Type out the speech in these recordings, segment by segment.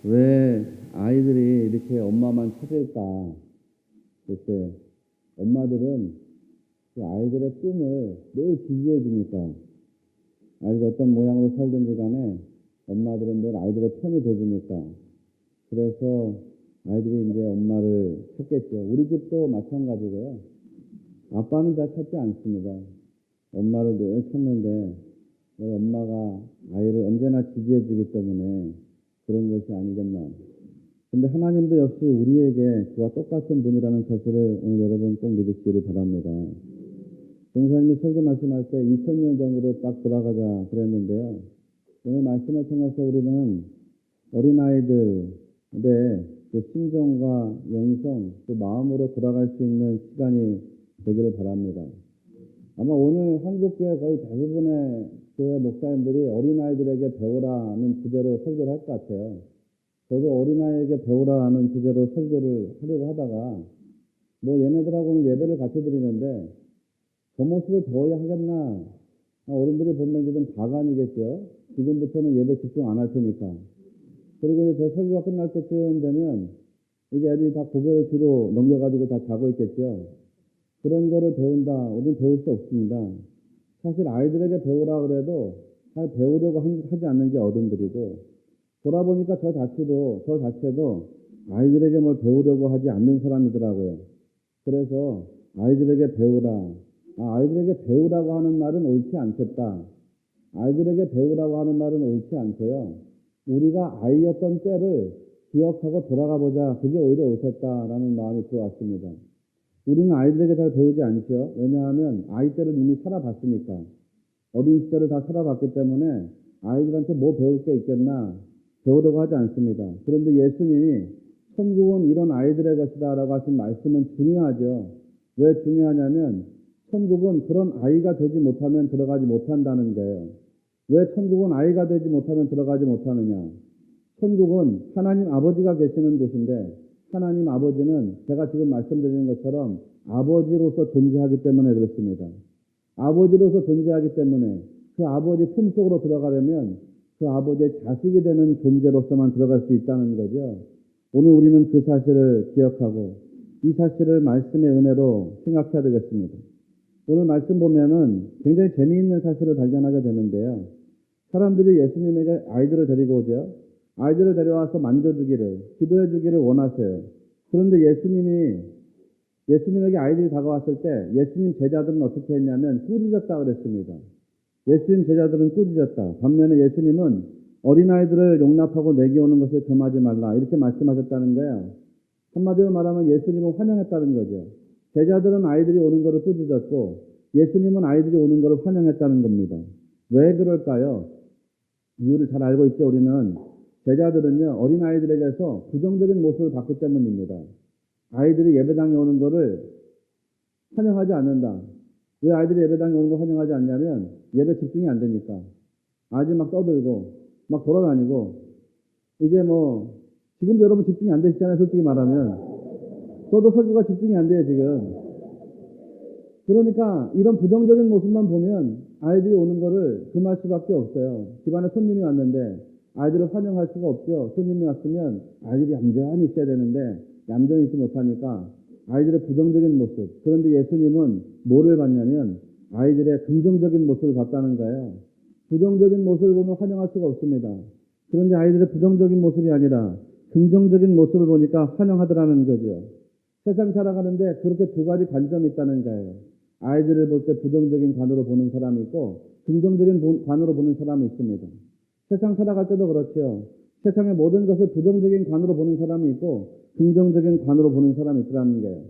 왜 아이들이 이렇게 엄마만 찾을까? 글쎄, 엄마들은 그 아이들의 꿈을 늘 지지해 주니까, 아이들이 어떤 모양으로 살든지 간에 엄마들은 늘 아이들의 편이 돼주니까, 그래서 아이들이 이제 엄마를 찾겠죠. 우리 집도 마찬가지고요. 아빠는 잘 찾지 않습니다. 엄마를 늘 찾는데, 왜 엄마가 아이를 언제나 지지해 주기 때문에 그런 것이 아니겠나. 근데 하나님도 역시 우리에게 그와 똑같은 분이라는 사실을 오늘 여러분 꼭 믿으시기를 바랍니다. 동사님이 설교 말씀할 때 2000년 전으로 딱 돌아가자 그랬는데요. 오늘 말씀을 통해서 우리는 어린아이들의 그 심정과 영성, 그 마음으로 돌아갈 수 있는 시간이 되기를 바랍니다. 아마 오늘 한국교회 거의 대부분의 교회 목사님들이 어린아이들에게 배우라는 주제로 설교를 할 것 같아요. 저도 어린아이에게 배우라는 주제로 설교를 하려고 하다가 뭐 얘네들하고는 예배를 같이 드리는데 저 모습을 배워야 하겠나. 어른들이 보면 이제 좀 가관이겠죠. 지금부터는 예배 집중 안 할 테니까. 그리고 이제 제 설교가 끝날 때쯤 되면 이제 애들이 다 고개를 뒤로 넘겨가지고 다 자고 있겠죠. 그런 거를 배운다. 우리는 배울 수 없습니다. 사실 아이들에게 배우라 그래도 잘 배우려고 하지 않는 게 어른들이고, 돌아보니까 저 자체도 아이들에게 뭘 배우려고 하지 않는 사람이더라고요. 그래서 아이들에게 배우라. 아이들에게 배우라고 하는 말은 옳지 않겠다. 아이들에게 배우라고 하는 말은 옳지 않고요. 우리가 아이였던 때를 기억하고 돌아가 보자. 그게 오히려 옳겠다라는 마음이 들어왔습니다. 우리는 아이들에게 잘 배우지 않죠. 왜냐하면 아이 때를 이미 살아봤으니까. 어린 시절을 다 살아봤기 때문에 아이들한테 뭐 배울 게 있겠나 배우려고 하지 않습니다. 그런데 예수님이 천국은 이런 아이들의 것이다 라고 하신 말씀은 중요하죠. 왜 중요하냐면 천국은 그런 아이가 되지 못하면 들어가지 못한다는 거예요. 왜 천국은 아이가 되지 못하면 들어가지 못하느냐. 천국은 하나님 아버지가 계시는 곳인데 하나님 아버지는 제가 지금 말씀드리는 것처럼 아버지로서 존재하기 때문에 그렇습니다. 아버지로서 존재하기 때문에 그 아버지 품속으로 들어가려면 그 아버지의 자식이 되는 존재로서만 들어갈 수 있다는 거죠. 오늘 우리는 그 사실을 기억하고 이 사실을 말씀의 은혜로 생각해야 되겠습니다. 오늘 말씀 보면은 굉장히 재미있는 사실을 발견하게 되는데요. 사람들이 예수님에게 아이들을 데리고 오죠. 아이들을 데려와서 만져주기를, 기도해주기를 원하세요. 그런데 예수님에게 아이들이 다가왔을 때 예수님 제자들은 어떻게 했냐면 꾸짖었다 그랬습니다. 예수님 제자들은 꾸짖었다. 반면에 예수님은 어린아이들을 용납하고 내게 오는 것을 금하지 말라 이렇게 말씀하셨다는 거예요. 한마디로 말하면 예수님은 환영했다는 거죠. 제자들은 아이들이 오는 것을 꾸짖었고 예수님은 아이들이 오는 것을 환영했다는 겁니다. 왜 그럴까요? 이유를 잘 알고 있죠. 우리는 제자들은요 어린아이들에게서 부정적인 모습을 봤기 때문입니다. 아이들이 예배당에 오는 것을 환영하지 않는다. 왜 아이들이 예배당에 오는 걸 환영하지 않냐면 예배 집중이 안 되니까. 아이들이 막 떠들고 막 돌아다니고 이제 뭐 지금도 여러분 집중이 안 되시잖아요. 솔직히 말하면 저도 설교가 집중이 안 돼요 지금. 그러니까 이런 부정적인 모습만 보면 아이들이 오는 거를 금할 수밖에 없어요. 집안에 손님이 왔는데 아이들을 환영할 수가 없죠. 손님이 왔으면 아이들이 얌전히 있어야 되는데 얌전히 있지 못하니까 아이들의 부정적인 모습. 그런데 예수님은 뭐를 봤냐면 아이들의 긍정적인 모습을 봤다는 거예요. 부정적인 모습을 보면 환영할 수가 없습니다. 그런데 아이들의 부정적인 모습이 아니라 긍정적인 모습을 보니까 환영하더라는 거죠. 세상 살아가는데 그렇게 두 가지 관점이 있다는 거예요. 아이들을 볼 때 부정적인 관으로 보는 사람이 있고 긍정적인 관으로 보는 사람이 있습니다. 세상 살아갈 때도 그렇죠. 세상의 모든 것을 부정적인 관으로 보는 사람이 있고 긍정적인 관으로 보는 사람이 있더라는 거예요.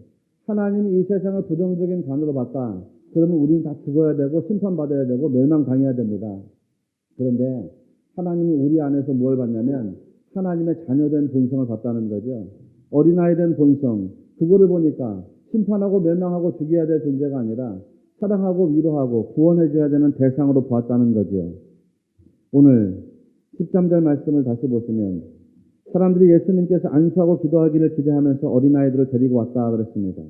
하나님이 이 세상을 부정적인 관으로 봤다. 그러면 우리는 다 죽어야 되고 심판받아야 되고 멸망당해야 됩니다. 그런데 하나님은 우리 안에서 뭘 봤냐면 하나님의 자녀된 본성을 봤다는 거죠. 어린아이된 본성. 그거를 보니까 심판하고 멸망하고 죽여야 될 존재가 아니라 사랑하고 위로하고 구원해줘야 되는 대상으로 보았다는 거죠. 오늘 13절 말씀을 다시 보시면 사람들이 예수님께서 안수하고 기도하기를 기대하면서 어린아이들을 데리고 왔다 그랬습니다.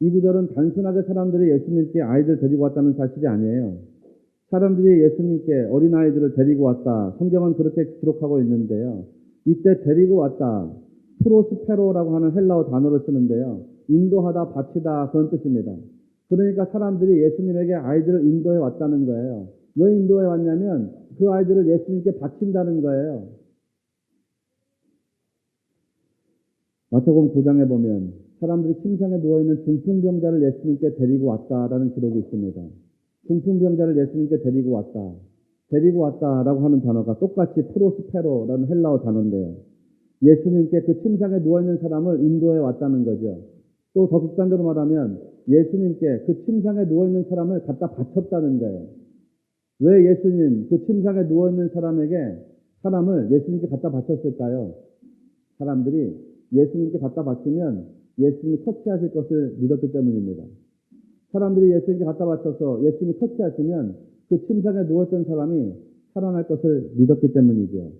이 구절은 단순하게 사람들이 예수님께 아이들 데리고 왔다는 사실이 아니에요. 사람들이 예수님께 어린아이들을 데리고 왔다. 성경은 그렇게 기록하고 있는데요. 이때 데리고 왔다. 프로스페로라고 하는 헬라어 단어를 쓰는데요. 인도하다, 바치다 그런 뜻입니다. 그러니까 사람들이 예수님에게 아이들을 인도해 왔다는 거예요. 왜 인도해 왔냐면 그 아이들을 예수님께 바친다는 거예요. 마태복음 9장에 보면 사람들이 침상에 누워있는 중풍병자를 예수님께 데리고 왔다라는 기록이 있습니다. 중풍병자를 예수님께 데리고 왔다. 데리고 왔다라고 하는 단어가 똑같이 프로스페로라는 헬라어 단어인데요. 예수님께 그 침상에 누워있는 사람을 인도해 왔다는 거죠. 또 더 극단적으로 말하면 예수님께 그 침상에 누워있는 사람을 갖다 바쳤다는 거예요. 왜 예수님 그 침상에 누워있는 사람을 예수님께 갖다 바쳤을까요? 사람들이 예수님께 갖다 바치면 예수님이 터치하실 것을 믿었기 때문입니다. 사람들이 예수님께 갖다 바쳐서 예수님이 터치하시면 그 침상에 누웠던 사람이 살아날 것을 믿었기 때문이죠.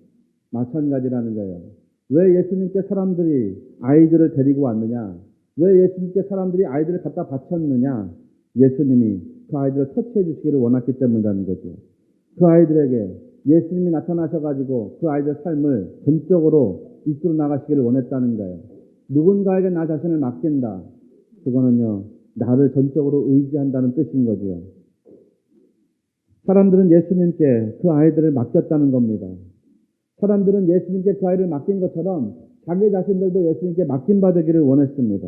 마찬가지라는 거예요. 왜 예수님께 사람들이 아이들을 데리고 왔느냐? 왜 예수님께 사람들이 아이들을 갖다 바쳤느냐? 예수님이 그 아이들을 터치해 주시기를 원했기 때문이라는 거죠. 그 아이들에게 예수님이 나타나셔가지고 그 아이들 삶을 전적으로 이끌어 나가시기를 원했다는 거예요. 누군가에게 나 자신을 맡긴다. 그거는요, 나를 전적으로 의지한다는 뜻인 거죠. 사람들은 예수님께 그 아이들을 맡겼다는 겁니다. 사람들은 예수님께 그 아이를 맡긴 것처럼 자기 자신들도 예수님께 맡김받기를 원했습니다.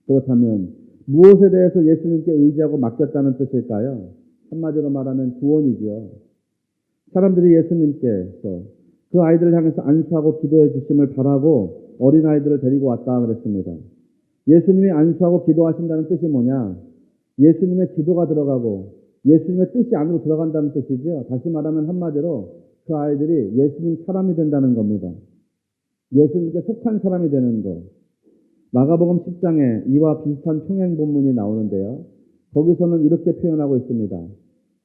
그렇다면 무엇에 대해서 예수님께 의지하고 맡겼다는 뜻일까요? 한마디로 말하면 구원이죠. 사람들이 예수님께서 그 아이들을 향해서 안수하고 기도해 주심을 바라고 어린아이들을 데리고 왔다 그랬습니다. 예수님이 안수하고 기도하신다는 뜻이 뭐냐? 예수님의 기도가 들어가고 예수님의 뜻이 안으로 들어간다는 뜻이죠. 다시 말하면 한마디로 그 아이들이 예수님 사람이 된다는 겁니다. 예수님께 속한 사람이 되는 것. 마가복음 10장에 이와 비슷한 평행 본문이 나오는데요. 거기서는 이렇게 표현하고 있습니다.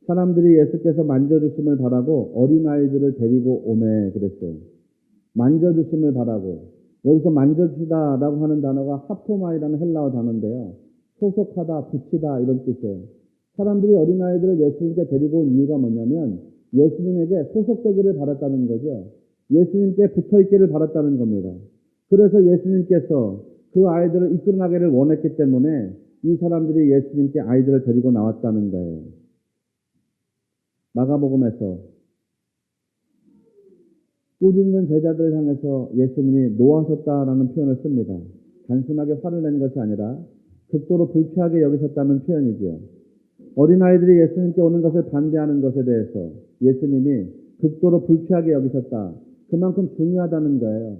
사람들이 예수께서 만져주심을 바라고 어린아이들을 데리고 오매 그랬어요. 만져주심을 바라고. 여기서 만져주시다라고 하는 단어가 하포마이라는 헬라어 단어인데요. 소속하다, 붙이다 이런 뜻이에요. 사람들이 어린아이들을 예수님께 데리고 온 이유가 뭐냐면 예수님에게 소속되기를 바랐다는 거죠. 예수님께 붙어있기를 바랐다는 겁니다. 그래서 예수님께서 그 아이들을 이끌어나기를 원했기 때문에 이 사람들이 예수님께 아이들을 데리고 나왔다는 거예요. 마가복음에서 꾸짖는 제자들을 향해서 예수님이 노하셨다라는 표현을 씁니다. 단순하게 화를 낸 것이 아니라 극도로 불쾌하게 여기셨다는 표현이죠. 어린아이들이 예수님께 오는 것을 반대하는 것에 대해서 예수님이 극도로 불쾌하게 여기셨다. 그만큼 중요하다는 거예요.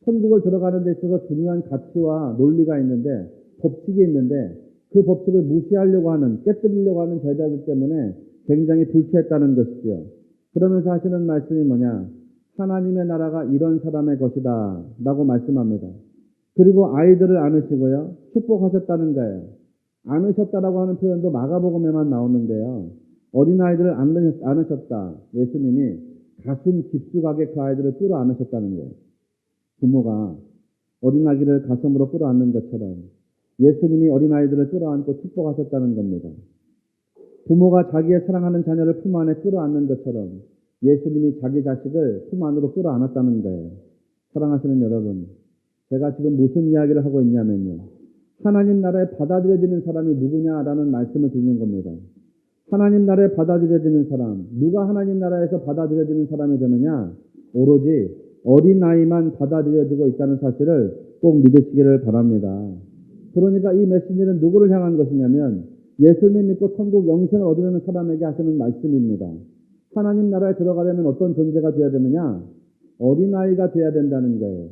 천국을 들어가는 데 있어서 중요한 가치와 논리가 있는데 법칙이 있는데 그 법칙을 무시하려고 하는, 깨뜨리려고 하는 제자들 때문에 굉장히 불쾌했다는 것이죠. 그러면서 하시는 말씀이 뭐냐? 하나님의 나라가 이런 사람의 것이다 라고 말씀합니다. 그리고 아이들을 안으시고요. 축복하셨다는 거예요. 안으셨다라고 하는 표현도 마가복음에만 나오는데요. 어린아이들을 안으셨다. 예수님이 가슴 깊숙하게 그 아이들을 끌어안으셨다는 거예요. 부모가 어린아기를 가슴으로 끌어안는 것처럼 예수님이 어린아이들을 끌어안고 축복하셨다는 겁니다. 부모가 자기의 사랑하는 자녀를 품 안에 끌어안는 것처럼 예수님이 자기 자식을 품 안으로 끌어안았다는 거예요. 사랑하시는 여러분, 제가 지금 무슨 이야기를 하고 있냐면요. 하나님 나라에 받아들여지는 사람이 누구냐라는 말씀을 드리는 겁니다. 하나님 나라에 받아들여지는 사람, 누가 하나님 나라에서 받아들여지는 사람이 되느냐? 오로지 어린아이만 받아들여지고 있다는 사실을 꼭 믿으시기를 바랍니다. 그러니까 이 메시지는 누구를 향한 것이냐면 예수님 믿고 천국 영생을 얻으려는 사람에게 하시는 말씀입니다. 하나님 나라에 들어가려면 어떤 존재가 되어야 되느냐? 어린아이가 되어야 된다는 거예요.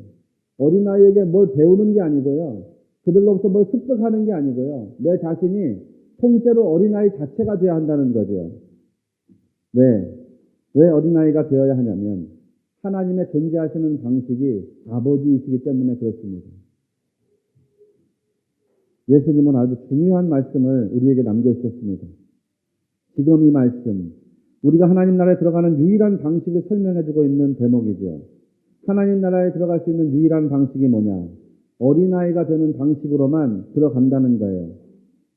어린아이에게 뭘 배우는 게 아니고요. 그들로부터 뭘 습득하는 게 아니고요. 내 자신이 통째로 어린아이 자체가 되어야 한다는 거죠. 왜 어린아이가 되어야 하냐면 하나님의 존재하시는 방식이 아버지이시기 때문에 그렇습니다. 예수님은 아주 중요한 말씀을 우리에게 남겨주셨습니다. 지금 이 말씀, 우리가 하나님 나라에 들어가는 유일한 방식을 설명해주고 있는 대목이죠. 하나님 나라에 들어갈 수 있는 유일한 방식이 뭐냐? 어린아이가 되는 방식으로만 들어간다는 거예요.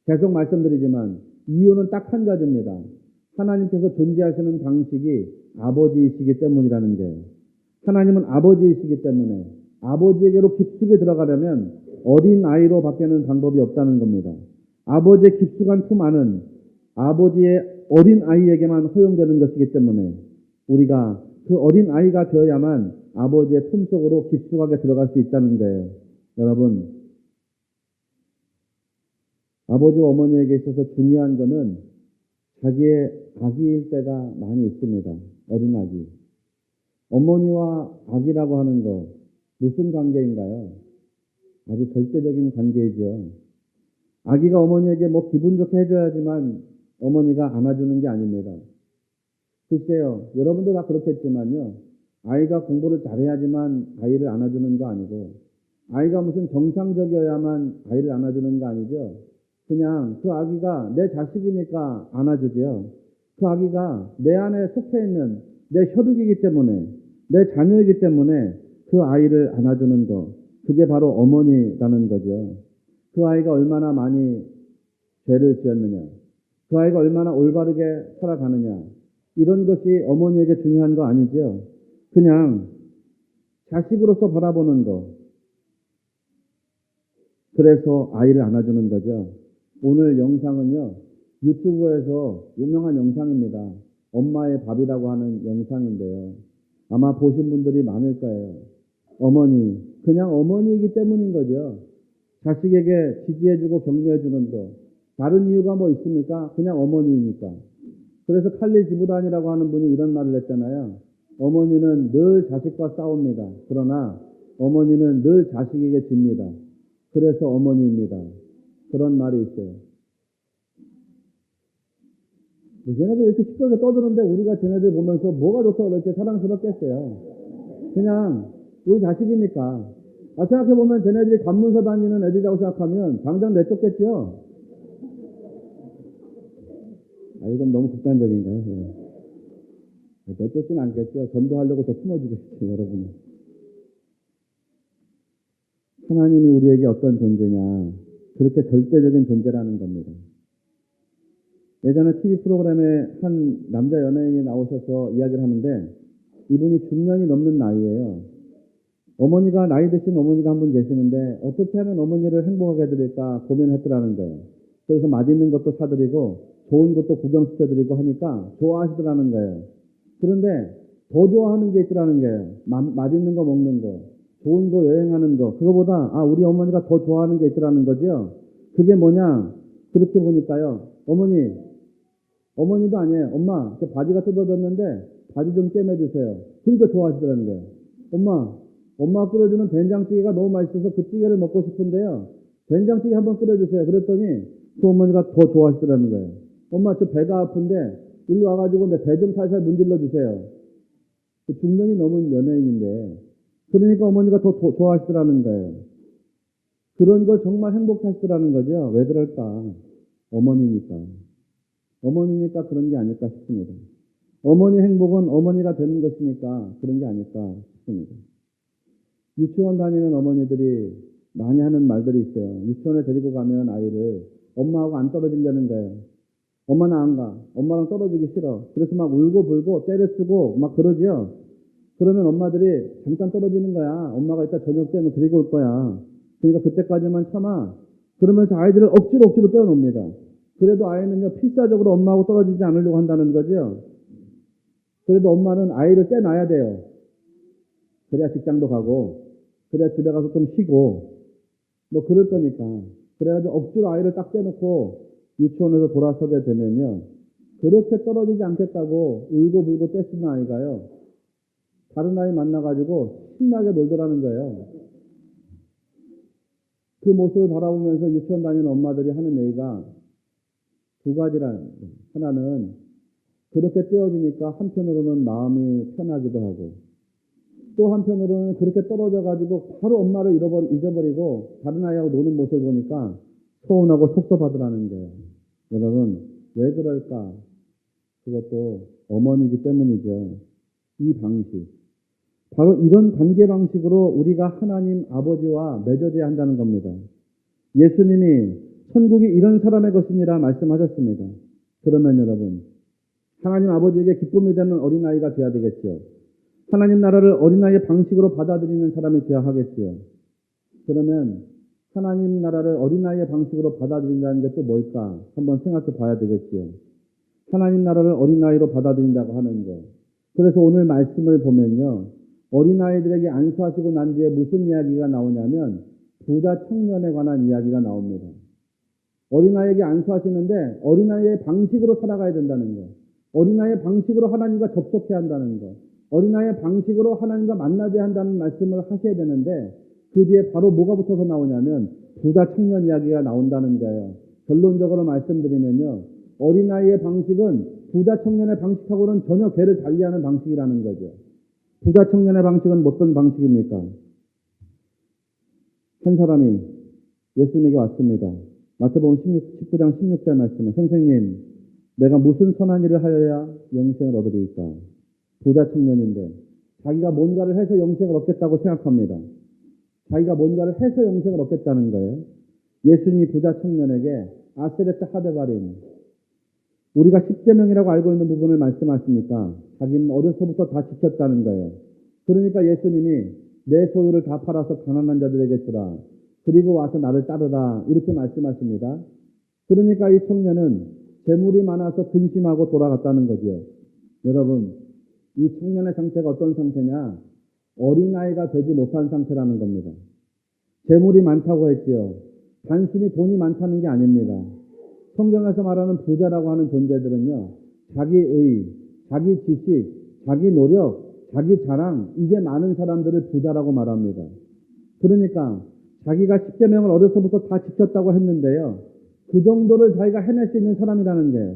계속 말씀드리지만 이유는 딱 한 가지입니다. 하나님께서 존재하시는 방식이 아버지이시기 때문이라는 거예요. 하나님은 아버지이시기 때문에 아버지에게로 깊숙이 들어가려면 어린 아이로 밖에는 방법이 없다는 겁니다. 아버지의 깊숙한 품 안은 아버지의 어린 아이에게만 허용되는 것이기 때문에 우리가 그 어린 아이가 되어야만 아버지의 품 속으로 깊숙하게 들어갈 수 있다는 거예요. 여러분, 아버지와 어머니에게 있어서 중요한 것은 자기의 아기일 때가 많이 있습니다. 어린 아기. 어머니와 아기라고 하는 거 무슨 관계인가요? 아주 절대적인 관계이죠. 아기가 어머니에게 뭐 기분 좋게 해줘야지만 어머니가 안아주는 게 아닙니다. 글쎄요, 여러분도 다 그렇겠지만요. 아이가 공부를 잘해야지만 아이를 안아주는 거 아니고 아이가 무슨 정상적이어야만 아이를 안아주는 거 아니죠. 그냥 그 아기가 내 자식이니까 안아주죠. 그 아기가 내 안에 속해 있는 내 혈육이기 때문에 내 자녀이기 때문에 그 아이를 안아주는 거, 그게 바로 어머니라는 거죠. 그 아이가 얼마나 많이 죄를 지었느냐, 그 아이가 얼마나 올바르게 살아가느냐, 이런 것이 어머니에게 중요한 거 아니죠. 그냥 자식으로서 바라보는 거. 그래서 아이를 안아주는 거죠. 오늘 영상은요, 유튜브에서 유명한 영상입니다. 엄마의 밥이라고 하는 영상인데요. 아마 보신 분들이 많을 거예요. 어머니, 그냥 어머니이기 때문인 거죠. 자식에게 지지해주고 격려해주는 거. 다른 이유가 뭐 있습니까? 그냥 어머니이니까. 그래서 칼리 지브란이라고 하는 분이 이런 말을 했잖아요. 어머니는 늘 자식과 싸웁니다. 그러나 어머니는 늘 자식에게 집니다. 그래서 어머니입니다. 그런 말이 있어요. 쟤네들 이렇게 시끄럽게 떠드는데 우리가 쟤네들 보면서 뭐가 좋다고 이렇게 사랑스럽겠어요. 그냥 우리 자식이니까. 생각해보면 쟤네들이 관문서 다니는 애들이라고 생각하면 당장 내쫓겠죠. 이건 너무 극단적인가요? 예. 내쫓지는 않겠죠. 전도하려고 더 품어주겠죠, 여러분은. 하나님이 우리에게 어떤 존재냐. 그렇게 절대적인 존재라는 겁니다. 예전에 TV 프로그램에 한 남자 연예인이 나오셔서 이야기를 하는데 이분이 중년이 넘는 나이예요. 어머니가, 나이 드신 어머니가 한 분 계시는데 어떻게 하면 어머니를 행복하게 해드릴까 고민했더라는 거예요. 그래서 맛있는 것도 사드리고 좋은 것도 구경시켜드리고 하니까 좋아하시더라는 거예요. 그런데 더 좋아하는 게 있더라는 거예요. 맛있는 거 먹는 거, 좋은 거 여행하는 거, 그거보다 우리 어머니가 더 좋아하는 게 있더라는 거죠. 그게 뭐냐? 그렇게 보니까요. 어머니도 아니에요. 엄마, 저 바지가 뜯어졌는데 바지 좀 꿰매주세요. 그러니까 좋아하시더라는 거예요. 엄마 끓여주는 된장찌개가 너무 맛있어서 그 찌개를 먹고 싶은데요. 된장찌개 한번 끓여주세요. 그랬더니 그 어머니가 더 좋아하시더라는 거예요. 엄마, 저 배가 아픈데 일로 와가지고 내 배 좀 살살 문질러 주세요. 그 중년이 넘은 연예인인데 그러니까 어머니가 더 좋아하시더라는 거예요. 그런 걸 정말 행복해 하시더라는 거죠. 왜 그럴까? 어머니니까. 어머니니까 그런 게 아닐까 싶습니다. 어머니 행복은 어머니가 되는 것이니까 그런 게 아닐까 싶습니다. 유치원 다니는 어머니들이 많이 하는 말들이 있어요. 유치원에 데리고 가면 아이를 엄마하고 안 떨어지려는 거예요. 엄마는 안 가. 엄마랑 떨어지기 싫어. 그래서 막 울고 불고 때려 쓰고 막 그러지요. 그러면 엄마들이 잠깐 떨어지는 거야. 엄마가 이따 저녁 때는 데리고 올 거야. 그러니까 그때까지만 참아. 그러면서 아이들을 억지로 떼어놓습니다. 그래도 아이는요, 필사적으로 엄마하고 떨어지지 않으려고 한다는 거죠. 그래도 엄마는 아이를 떼놔야 돼요. 그래야 직장도 가고, 그래야 집에 가서 좀 쉬고, 뭐 그럴 거니까. 그래가지고 억지로 아이를 딱 떼놓고 유치원에서 돌아서게 되면요, 그렇게 떨어지지 않겠다고 울고 불고 떼쓰는 아이가요, 다른 아이 만나가지고 신나게 놀더라는 거예요. 그 모습을 바라보면서 유치원 다니는 엄마들이 하는 얘기가 두 가지라는 거예요. 하나는 그렇게 떼어지니까 한편으로는 마음이 편하기도 하고 또 한편으로는 그렇게 떨어져가지고 바로 엄마를 잊어버리고 다른 아이하고 노는 모습을 보니까 서운하고 섭섭하더라는 거예요. 여러분, 왜 그럴까? 그것도 어머니이기 때문이죠. 이 방식. 바로 이런 관계 방식으로 우리가 하나님 아버지와 맺어져야 한다는 겁니다. 예수님이 천국이 이런 사람의 것이니라 말씀하셨습니다. 그러면 여러분, 하나님 아버지에게 기쁨이 되는 어린아이가 되어야 되겠죠. 하나님 나라를 어린아이의 방식으로 받아들이는 사람이 되어야 하겠지요. 그러면 하나님 나라를 어린아이의 방식으로 받아들인다는 게 또 뭘까? 한번 생각해 봐야 되겠지요. 하나님 나라를 어린아이로 받아들인다고 하는 거. 그래서 오늘 말씀을 보면요. 어린아이들에게 안수하시고 난 뒤에 무슨 이야기가 나오냐면 부자 청년에 관한 이야기가 나옵니다. 어린아이에게 안수하시는데 어린아이의 방식으로 살아가야 된다는 거. 어린아이의 방식으로 하나님과 접촉해야 한다는 거. 어린아이의 방식으로 하나님과 만나야 한다는 말씀을 하셔야 되는데 그 뒤에 바로 뭐가 붙어서 나오냐면 부자 청년 이야기가 나온다는 거예요. 결론적으로 말씀드리면요. 어린아이의 방식은 부자 청년의 방식하고는 전혀 궤를 달리하는 방식이라는 거죠. 부자 청년의 방식은 어떤 방식입니까? 한 사람이 예수님에게 왔습니다. 마태복음 19장 16절 말씀에 선생님, 내가 무슨 선한 일을 하여야 영생을 얻으리이까? 부자 청년인데 자기가 뭔가를 해서 영생을 얻겠다고 생각합니다. 자기가 뭔가를 해서 영생을 얻겠다는 거예요. 예수님이 부자 청년에게 아세레트 하데바림, 우리가 10계명이라고 알고 있는 부분을 말씀하시니까 자기는 어려서부터 다 지켰다는 거예요. 그러니까 예수님이 내 소유를 다 팔아서 가난한 자들에게 주라. 그리고 와서 나를 따르라. 이렇게 말씀하십니다. 그러니까 이 청년은 재물이 많아서 근심하고 돌아갔다는 거죠. 여러분, 이 청년의 상태가 어떤 상태냐? 어린아이가 되지 못한 상태라는 겁니다. 재물이 많다고 했지요. 단순히 돈이 많다는 게 아닙니다. 성경에서 말하는 부자라고 하는 존재들은요, 자기의, 자기 지식, 자기 노력, 자기 자랑, 이게 많은 사람들을 부자라고 말합니다. 그러니까 자기가 10계명을 어려서부터 다 지켰다고 했는데요, 그 정도를 자기가 해낼 수 있는 사람이라는 거예요.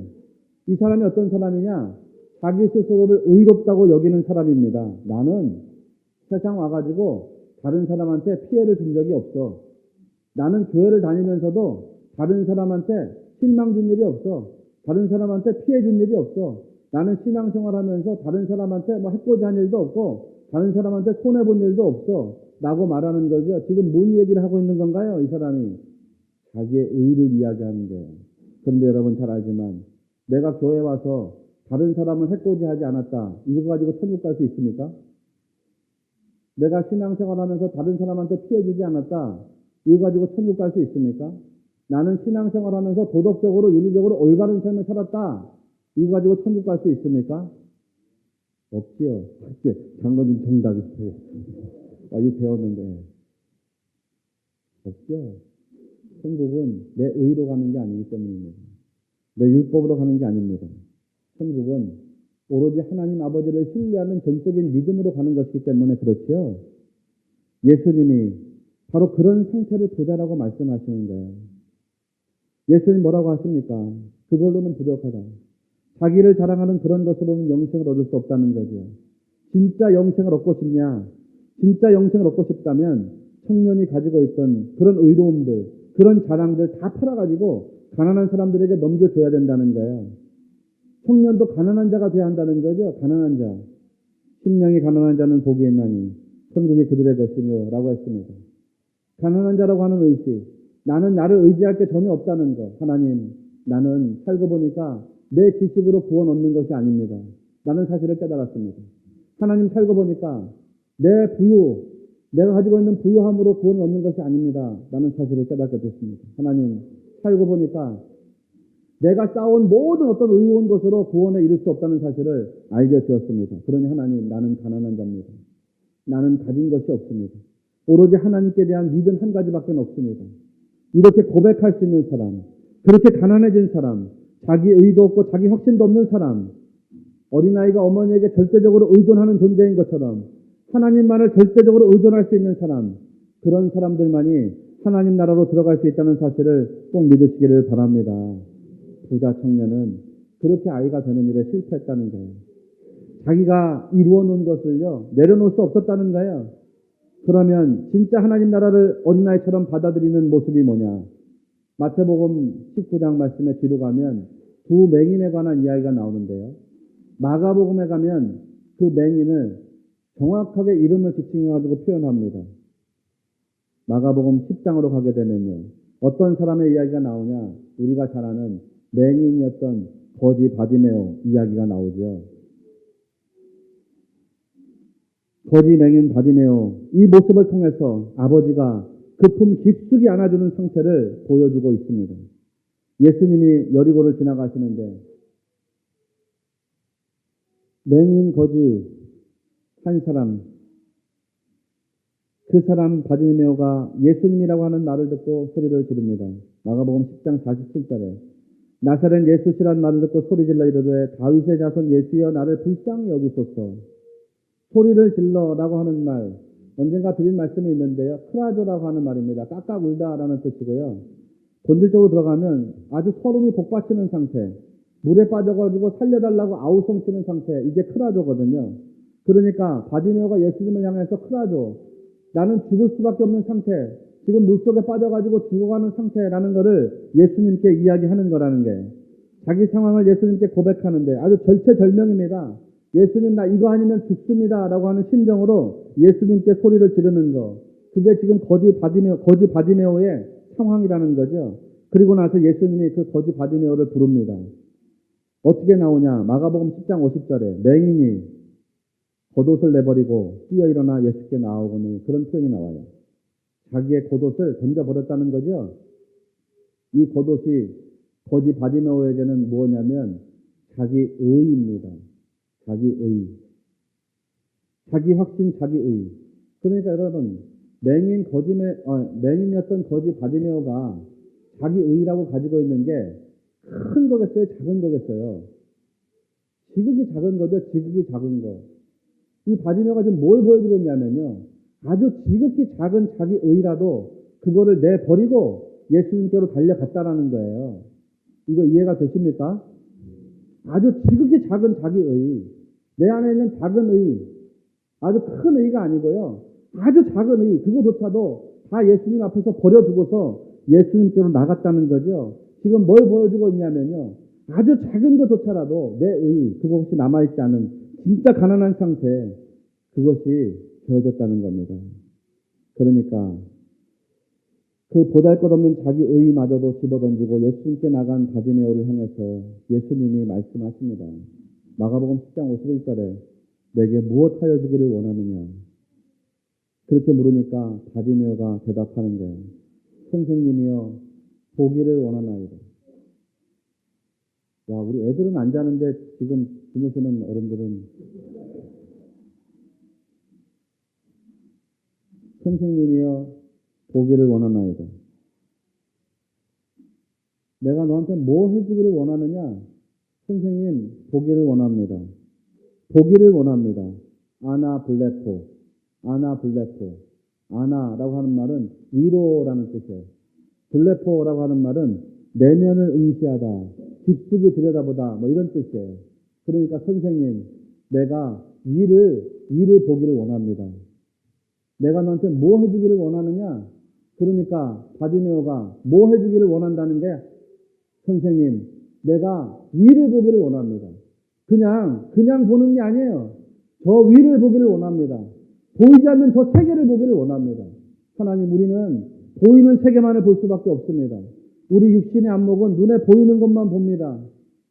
이 사람이 어떤 사람이냐? 자기 스스로를 의롭다고 여기는 사람입니다. 나는 세상 와가지고 다른 사람한테 피해를 준 적이 없어. 나는 교회를 다니면서도 다른 사람한테 실망 준 일이 없어. 다른 사람한테 피해 준 일이 없어. 나는 신앙생활 하면서 다른 사람한테 뭐 해코지 한 일도 없고 다른 사람한테 손해본 일도 없어. 라고 말하는 거죠. 지금 뭔 얘기를 하고 있는 건가요? 이 사람이 자기의 의를 이야기하는 거예요. 그런데 여러분 잘 알지만 내가 교회 와서 다른 사람을 해코지 하지 않았다. 이거 가지고 천국 갈 수 있습니까? 내가 신앙생활 하면서 다른 사람한테 피해 주지 않았다. 이거 가지고 천국 갈 수 있습니까? 나는 신앙생활 하면서 도덕적으로 윤리적으로 올바른 삶을 살았다. 이거 가지고 천국 갈 수 있습니까? 없지요. 장로님 정답이세요. 이거 배웠는데. 없죠. 천국은 내 의로 가는 게 아니기 때문입니다. 내 율법으로 가는 게 아닙니다. 천국은 오로지 하나님 아버지를 신뢰하는 전적인 믿음으로 가는 것이기 때문에 그렇죠. 예수님이 바로 그런 상태를 부자라고 말씀하시는 거예요. 예수님 뭐라고 하십니까? 그걸로는 부족하다. 자기를 자랑하는 그런 것으로는 영생을 얻을 수 없다는 거죠. 진짜 영생을 얻고 싶냐? 진짜 영생을 얻고 싶다면 청년이 가지고 있던 그런 의로움들, 그런 자랑들 다 팔아가지고 가난한 사람들에게 넘겨줘야 된다는 거예요. 청년도 가난한 자가 돼야 한다는 거죠. 가난한 자. 심령이 가난한 자는 복이 있나니 천국이 그들의 것이며 라고 했습니다. 가난한 자라고 하는 의식. 나는 나를 의지할 게 전혀 없다는 거. 하나님, 나는 살고 보니까 내 지식으로 구원 얻는 것이 아닙니다. 나는 사실을 깨달았습니다. 하나님 살고 보니까 내 부유, 내가 가지고 있는 부유함으로 구원을 얻는 것이 아닙니다. 나는 사실을 깨닫게 됐습니다. 하나님 살고 보니까 내가 쌓아온 모든 어떤 의로운 것으로 구원에 이를 수 없다는 사실을 알게 되었습니다. 그러니 하나님, 나는 가난한 자입니다. 나는 가진 것이 없습니다. 오로지 하나님께 대한 믿음 한 가지밖에 없습니다. 이렇게 고백할 수 있는 사람, 그렇게 가난해진 사람, 자기 의도 없고 자기 확신도 없는 사람, 어린아이가 어머니에게 절대적으로 의존하는 존재인 것처럼 하나님만을 절대적으로 의존할 수 있는 사람, 그런 사람들만이 하나님 나라로 들어갈 수 있다는 사실을 꼭 믿으시기를 바랍니다. 부자 청년은 그렇게 아이가 되는 일에 실패했다는 거예요. 자기가 이루어 놓은 것을요, 내려놓을 수 없었다는 거예요. 그러면 진짜 하나님 나라를 어린아이처럼 받아들이는 모습이 뭐냐? 마태복음 19장 말씀에 뒤로 가면 두 맹인에 관한 이야기가 나오는데요. 마가복음에 가면 그 맹인을 정확하게 이름을 지칭해가지고 표현합니다. 마가복음 10장으로 가게 되면요. 어떤 사람의 이야기가 나오냐? 우리가 잘 아는 맹인이었던 거지 바디메오 이야기가 나오죠. 거지 맹인 바디메오 이 모습을 통해서 아버지가 그품 깊숙이 안아주는 상태를 보여주고 있습니다. 예수님이 여리고를 지나가시는데 맹인 거지 한 사람, 그 사람 바디메오가 예수님이라고 하는 말을 듣고 소리를 지릅니다. 마가복음 10장 47절에 나사렛 예수시란 말을 듣고 소리질러 이르되 다윗의 자손 예수여 나를 불쌍히 여기소서. 소리를 질러라고 하는 말, 언젠가 드린 말씀이 있는데요. 크라조라고 하는 말입니다. 깍깍 울다라는 뜻이고요. 본질적으로 들어가면 아주 서름이 복받치는 상태, 물에 빠져가지고 살려달라고 아우성치는 상태, 이게 크라조거든요. 그러니까 바디메오가 예수님을 향해서 크라조, 나는 죽을 수밖에 없는 상태, 지금 물속에 빠져가지고 죽어가는 상태라는 것을 예수님께 이야기하는 거라는 게, 자기 상황을 예수님께 고백하는데 아주 절체절명입니다. 예수님 나 이거 아니면 죽습니다 라고 하는 심정으로 예수님께 소리를 지르는 거, 그게 지금 거지 바디메오의 상황이라는 거죠. 그리고 나서 예수님이 그 거지 바디메오를 부릅니다. 어떻게 나오냐? 마가복음 10장 50절에 맹인이 겉옷을 내버리고 뛰어 일어나 예수께 나오고는 그런 표현이 나와요. 자기의 겉옷을 던져버렸다는 거죠. 이 겉옷이 거지 바디메오에게는 뭐냐면 자기 의입니다. 자기 의. 자기 확신, 자기 의. 그러니까 여러분, 맹인이었던 거지 바디메오가 자기 의라고 가지고 있는 게 큰 거겠어요? 작은 거겠어요? 지극히 작은 거죠? 지극히 작은 거. 이 바디메오가 지금 뭘 보여주고 있냐면요. 아주 지극히 작은 자기 의라도 그거를 내버리고 예수님께로 달려갔다라는 거예요. 이거 이해가 되십니까? 아주 지극히 작은 자기 의. 내 안에 있는 작은 의. 아주 큰 의가 아니고요. 아주 작은 의. 그거조차도 다 예수님 앞에서 버려두고서 예수님께로 나갔다는 거죠. 지금 뭘 보여주고 있냐면요. 아주 작은 것조차라도 내 의, 그것이 남아있지 않은 진짜 가난한 상태, 그것이 되어졌다는 겁니다. 그러니까 그 보잘것없는 자기 의마저도 집어던지고 예수님께 나간 바디메오를 향해서 예수님이 말씀하십니다. 마가복음 10장 51절에 내게 무엇하여 주기를 원하느냐? 그렇게 물으니까 바디메오가 대답하는 거예요. 선생님이여 보기를 원하나이다. 와, 우리 애들은 안 자는데 지금 주무시는 어른들은 선생님이여 보기를 원하나이다. 내가 너한테 뭐 해주기를 원하느냐? 선생님, 보기를 원합니다. 보기를 원합니다. 아나 블레포. 아나 블레포. 아나라고 하는 말은 위로라는 뜻이에요. 블레포라고 하는 말은 내면을 응시하다, 깊숙이 들여다보다, 뭐 이런 뜻이에요. 그러니까 선생님, 내가 위를 보기를 원합니다. 내가 너한테 뭐 해주기를 원하느냐? 그러니까 바디메오가 뭐 해주기를 원한다는 게 선생님, 내가 위를 보기를 원합니다. 그냥 보는 게 아니에요. 저 위를 보기를 원합니다. 보이지 않는 저 세계를 보기를 원합니다. 하나님, 우리는 보이는 세계만을 볼 수밖에 없습니다. 우리 육신의 안목은 눈에 보이는 것만 봅니다.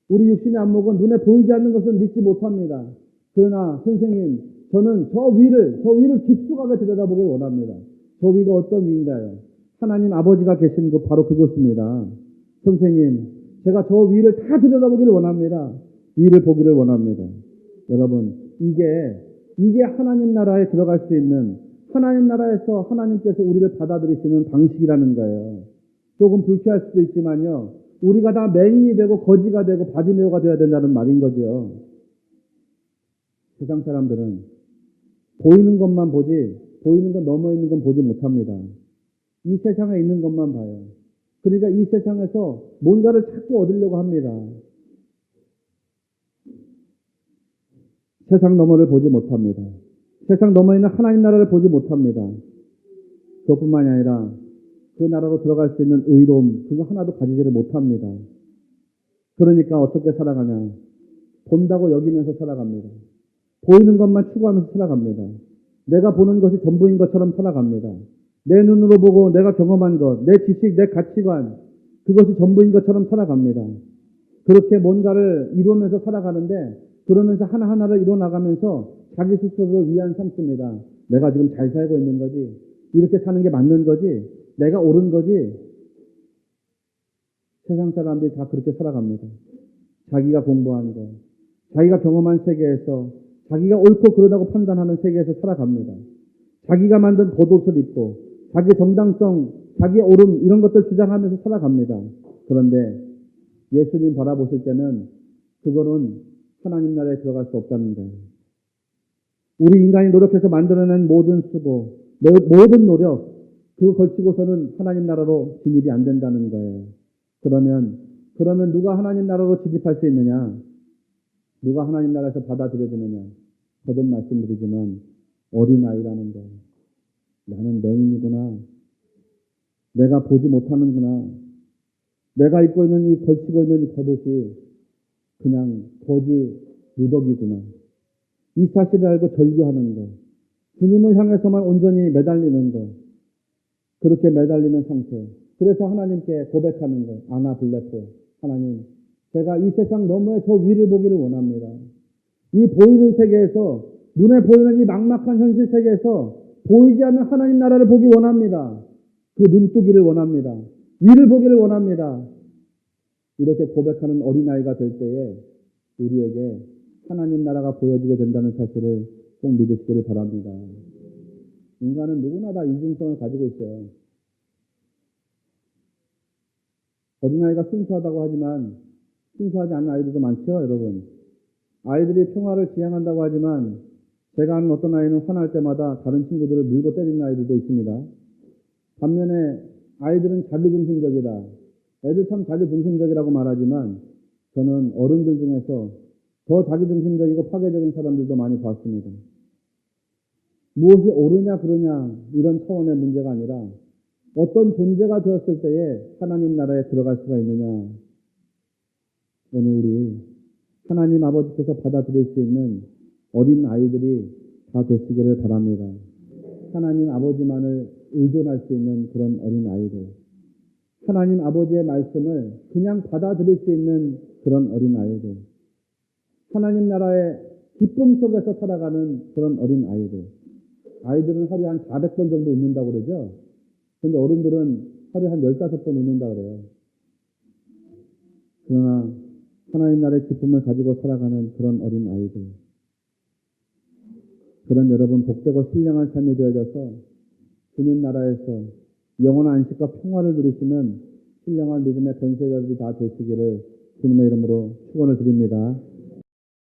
우리 육신의 안목은 눈에 보이지 않는 것은 믿지 못합니다. 그러나 선생님, 저는 저 위를 깊숙하게 들여다보길 원합니다. 저 위가 어떤 위인가요? 하나님 아버지가 계신 곳 바로 그곳입니다. 선생님, 제가 저 위를 다 들여다보기를 원합니다. 위를 보기를 원합니다. 여러분, 이게 하나님 나라에 들어갈 수 있는, 하나님 나라에서 하나님께서 우리를 받아들이시는 방식이라는 거예요. 조금 불쾌할 수도 있지만요. 우리가 다 맹인이 되고 거지가 되고 바디메오가 되어야 된다는 말인 거죠. 세상 사람들은 보이는 것만 보지, 보이는 것 넘어 있는 건 보지 못합니다. 이 세상에 있는 것만 봐요. 그러니까 이 세상에서 뭔가를 자꾸 얻으려고 합니다. 세상 너머를 보지 못합니다. 세상 너머에 있는 하나님 나라를 보지 못합니다. 그것뿐만이 아니라 그 나라로 들어갈 수 있는 의로움, 그거 하나도 가지지를 못합니다. 그러니까 어떻게 살아가냐? 본다고 여기면서 살아갑니다. 보이는 것만 추구하면서 살아갑니다. 내가 보는 것이 전부인 것처럼 살아갑니다. 내 눈으로 보고 내가 경험한 것, 내 지식, 내 가치관, 그것이 전부인 것처럼 살아갑니다. 그렇게 뭔가를 이루면서 살아가는데, 그러면서 하나하나를 이뤄나가면서 자기 스스로를 위안 삼습니다. 내가 지금 잘 살고 있는 거지. 이렇게 사는 게 맞는 거지. 내가 옳은 거지. 세상 사람들이 다 그렇게 살아갑니다. 자기가 공부한 거, 자기가 경험한 세계에서 자기가 옳고 그러다고 판단하는 세계에서 살아갑니다. 자기가 만든 겉옷을 입고 자기 정당성, 자기의 옳음 이런 것들 주장하면서 살아갑니다. 그런데 예수님 바라보실 때는 그거는 하나님 나라에 들어갈 수 없다는 거예요. 우리 인간이 노력해서 만들어낸 모든 수고, 모든 노력, 그거 걸치고서는 하나님 나라로 진입이 안 된다는 거예요. 그러면 누가 하나님 나라로 진입할 수 있느냐? 누가 하나님 나라에서 받아들여지느냐? 거듭 말씀드리지만 어린아이라는 거예요. 나는 맹인이구나. 내가 보지 못하는구나. 내가 입고 있는 이 걸치고 있는 이 겉옷이 그냥 거지 누더기구나. 이 사실을 알고 절규하는 것. 주님을 향해서만 온전히 매달리는 것. 그렇게 매달리는 상태. 그래서 하나님께 고백하는 것. 아나블레포. 하나님, 제가 이 세상 너머에 저 위를 보기를 원합니다. 이 보이는 세계에서, 눈에 보이는 이 막막한 현실 세계에서 보이지 않는 하나님 나라를 보기 원합니다. 그 눈뜨기를 원합니다. 위를 보기를 원합니다. 이렇게 고백하는 어린아이가 될 때에 우리에게 하나님 나라가 보여지게 된다는 사실을 꼭 믿으시기를 바랍니다. 인간은 누구나 다 이중성을 가지고 있어요. 어린아이가 순수하다고 하지만 순수하지 않은 아이들도 많죠, 여러분. 아이들이 평화를 지향한다고 하지만 제가 아는 어떤 아이는 화날 때마다 다른 친구들을 물고 때리는 아이들도 있습니다. 반면에 아이들은 자기중심적이다. 애들 참 자기중심적이라고 말하지만 저는 어른들 중에서 더 자기중심적이고 파괴적인 사람들도 많이 봤습니다. 무엇이 옳으냐 그러냐 이런 차원의 문제가 아니라 어떤 존재가 되었을 때에 하나님 나라에 들어갈 수가 있느냐. 오늘 우리 하나님 아버지께서 받아들일 수 있는 어린 아이들이 다 되시기를 바랍니다. 하나님 아버지만을 의존할 수 있는 그런 어린 아이들. 하나님 아버지의 말씀을 그냥 받아들일 수 있는 그런 어린 아이들. 하나님 나라의 기쁨 속에서 살아가는 그런 어린 아이들. 아이들은 하루에 한 400번 정도 웃는다고 그러죠. 그런데 어른들은 하루에 한 15번 웃는다고 그래요. 그러나 하나님 나라의 기쁨을 가지고 살아가는 그런 어린 아이들. 그런 여러분 복되고 신령한 삶이 되어져서 주님 나라에서 영원한 안식과 평화를 누리시는 신령한 믿음의 권세자들이 다 되시기를 주님의 이름으로 축원을 드립니다.